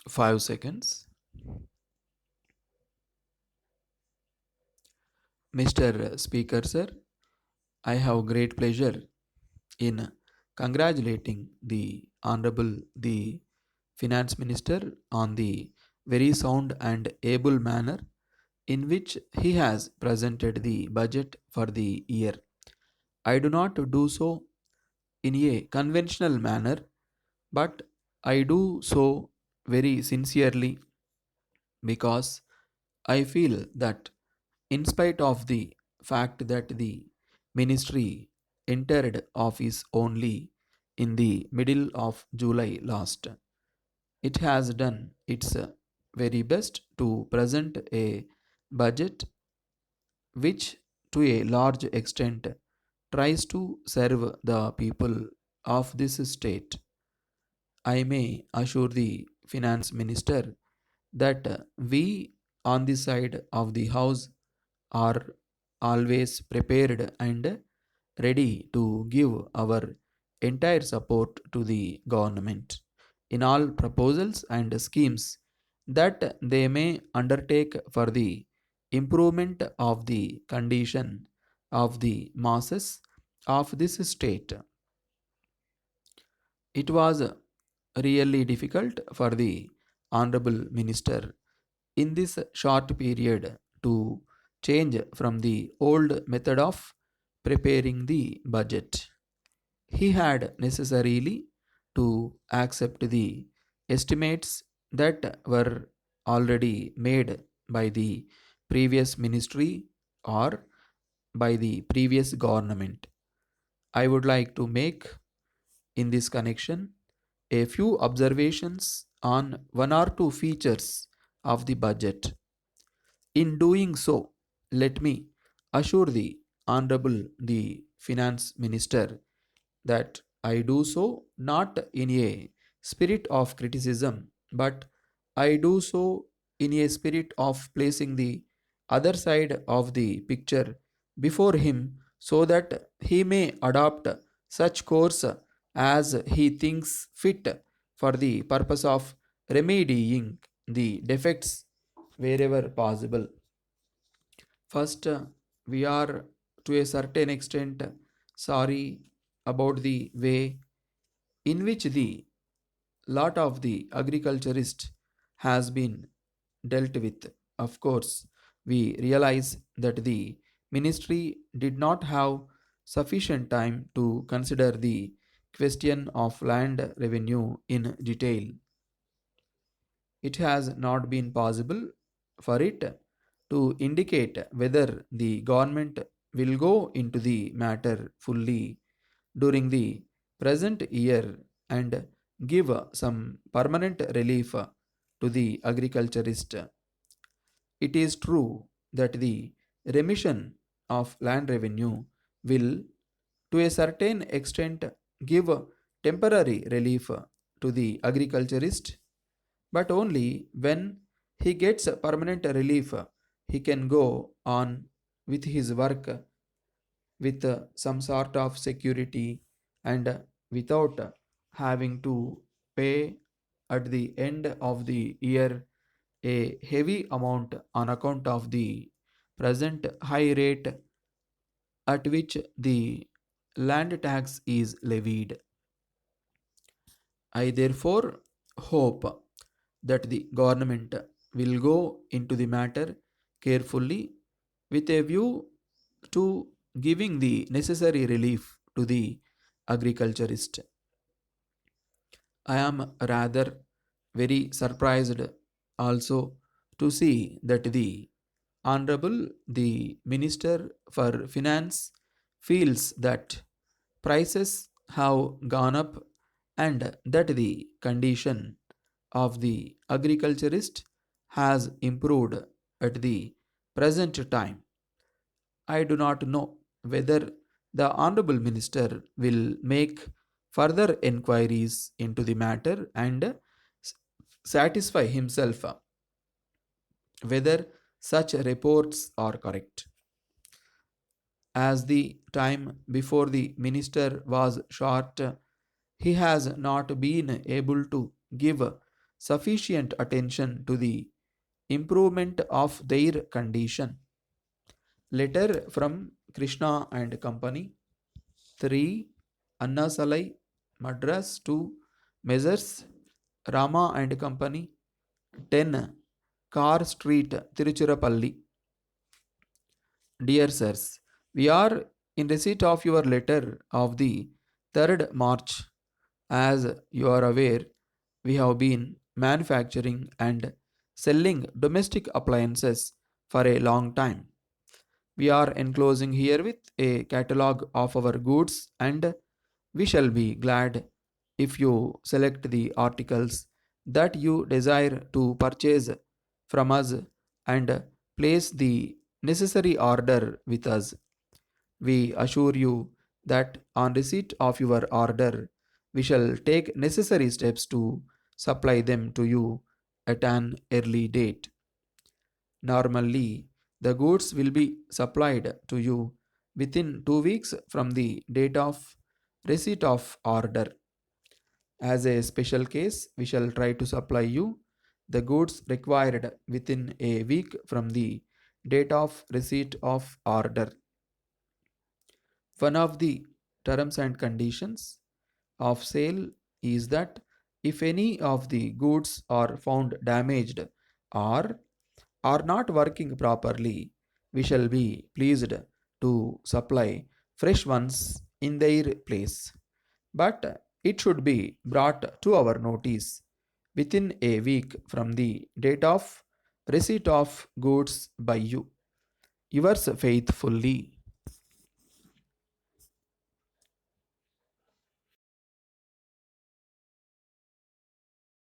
5 seconds. Mr. Speaker, sir, I have great pleasure in congratulating the Honorable the Finance Minister on the very sound and able manner in which he has presented the budget for the year. I do not do so in a conventional manner, but I do so very sincerely because I feel that, in spite of the fact that the ministry entered office only in the middle of July last, it has done its very best to present a budget which, to a large extent, tries to serve the people of this state. I may assure the finance minister that we on the side of the house are always prepared and ready to give our entire support to the government in all proposals and schemes that they may undertake for the improvement of the condition of the masses of this state. It was really difficult for the Honorable Minister in this short period to change from the old method of preparing the budget. He had necessarily to accept the estimates that were already made by the previous ministry or by the previous government. I would like to make in this connection a few observations on one or two features of the budget. In doing so, let me assure the Honorable the Finance Minister that I do so not in a spirit of criticism, but I do so in a spirit of placing the other side of the picture before him so that he may adopt such course as he thinks fit for the purpose of remedying the defects wherever possible. First, we are to a certain extent sorry about the way in which the lot of the agriculturist has been dealt with. Of course, we realize that the ministry did not have sufficient time to consider the question of land revenue in detail. It has not been possible for it to indicate whether the government will go into the matter fully during the present year and give some permanent relief to the agriculturist. It is true that the remission of land revenue will, to a certain extent, give temporary relief to the agriculturist, but only when he gets permanent relief, he can go on with his work with some sort of security and without having to pay at the end of the year a heavy amount on account of the present high rate at which the land tax is levied. I therefore hope that the government will go into the matter carefully with a view to giving the necessary relief to the agriculturist. I am rather very surprised also to see that the Honorable the Minister for Finance feels that prices have gone up and that the condition of the agriculturist has improved at the present time. I do not know whether the Honorable Minister will make further enquiries into the matter and satisfy himself whether such reports are correct. As the time before the minister was short, he has not been able to give sufficient attention to the improvement of their condition. Letter from Krishna and Company. 3. Anna Salai, Madras to Messrs. Rama and Company. 10. Car Street, Tiruchirappalli. Dear sirs, we are in receipt of your letter of the 3rd March. As you are aware, we have been manufacturing and selling domestic appliances for a long time. We are enclosing herewith a catalogue of our goods, and we shall be glad if you select the articles that you desire to purchase from us and place the necessary order with us. We assure you that on receipt of your order, we shall take necessary steps to supply them to you at an early date. Normally, the goods will be supplied to you within 2 weeks from the date of receipt of order. As a special case, we shall try to supply you the goods required within a week from the date of receipt of order. One of the terms and conditions of sale is that if any of the goods are found damaged or are not working properly, we shall be pleased to supply fresh ones in their place. But it should be brought to our notice within a week from the date of receipt of goods by you. Yours faithfully,